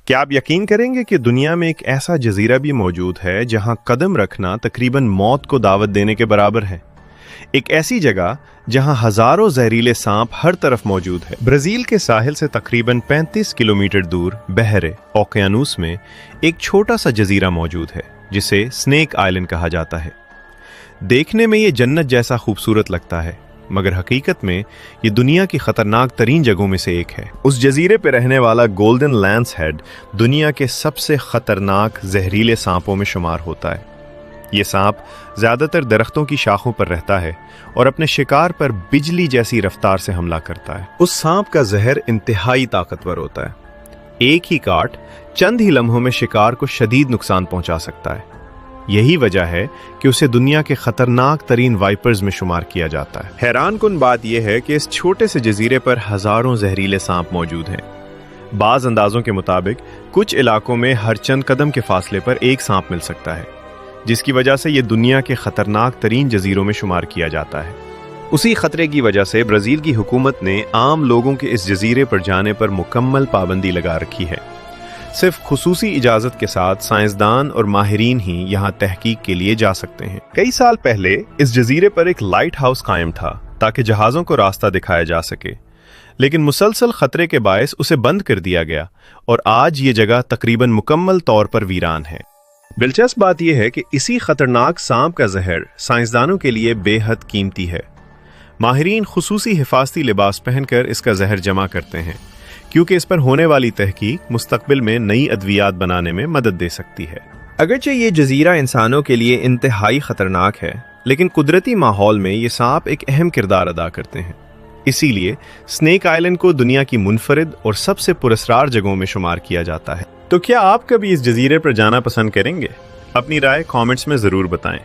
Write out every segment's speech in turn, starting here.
क्या आप यकीन करेंगे कि दुनिया में एक ऐसा जजीरा भी मौजूद है जहां कदम रखना तकरीबन मौत को दावत देने के बराबर है। एक ऐसी जगह जहां हजारों जहरीले सांप हर तरफ मौजूद है। ब्राजील के साहिल से तकरीबन 35 किलोमीटर दूर बहरे ओकियानूस में एक छोटा सा जजीरा मौजूद है जिसे स्नेक आइलैंड कहा जाता है। देखने में ये जन्नत जैसा खूबसूरत लगता है, मगर हकीकत में ये दुनिया की खतरनाक तरीन जगहों में से एक है। उस जजीरे पर रहने वाला गोल्डन लैंस हेड दुनिया के सबसे खतरनाक जहरीले सांपों में शुमार होता है। ये सांप ज्यादातर दरख्तों की शाखों पर रहता है और अपने शिकार पर बिजली जैसी रफ्तार से हमला करता है। उस सांप का जहर इंतहाई ताकतवर होता है। एक ही काट चंद ही लम्हों में शिकार को शदीद नुकसान पहुंचा सकता है। यही वजह है कि उसे दुनिया के खतरनाक तरीन वाइपर्स में शुमार किया जाता है। हैरान कुन बात यह है कि इस छोटे से जजीरे पर हजारों जहरीले सांप मौजूद हैं। बाज अंदाजों के मुताबिक कुछ इलाकों में हर चंद कदम के फासले पर एक सांप मिल सकता है, जिसकी वजह से यह दुनिया के खतरनाक तरीन जजीरों में शुमार किया जाता है। उसी खतरे की वजह से ब्राजील की हुकूमत ने आम लोगों के इस जजीरे पर जाने पर मुकम्मल पाबंदी लगा रखी है। सिर्फ खुसूसी इजाजत के साथ साइंसदान और माहिरीन ही यहाँ तहकीक के लिए जा सकते हैं। कई साल पहले इस जजीरे पर एक लाइट हाउस कायम था ताकि जहाजों को रास्ता दिखाया जा सके, लेकिन मुसलसल खतरे के बायस उसे बंद कर दिया गया और आज ये जगह तकरीबन मुकम्मल तौर पर वीरान है। दिलचस्प बात यह है कि इसी खतरनाक सांप का जहर साइंसदानों के लिए बेहद कीमती है। माहिरीन खुसूसी हिफाजती लिबास पहनकर इसका जहर जमा करते हैं, क्योंकि इस पर होने वाली तहकीक मुस्तकबिल में नई अद्वियात बनाने में मदद दे सकती है। अगरचे ये जजीरा इंसानों के लिए इंतहाई खतरनाक है, लेकिन कुदरती माहौल में ये सांप एक अहम किरदार अदा करते हैं। इसीलिए स्नेक आइलैंड को दुनिया की मुनफरिद और सबसे पुरस्कार जगहों में शुमार किया जाता है। तो क्या आप कभी इस जजीरे पर जाना पसंद करेंगे? अपनी राय कॉमेंट्स में ज़रूर बताएं।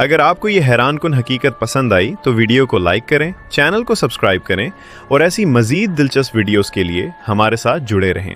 अगर आपको ये हैरान कुन हकीकत पसंद आई तो वीडियो को लाइक करें, चैनल को सब्सक्राइब करें और ऐसी मज़ीद दिलचस्प वीडियोस के लिए हमारे साथ जुड़े रहें।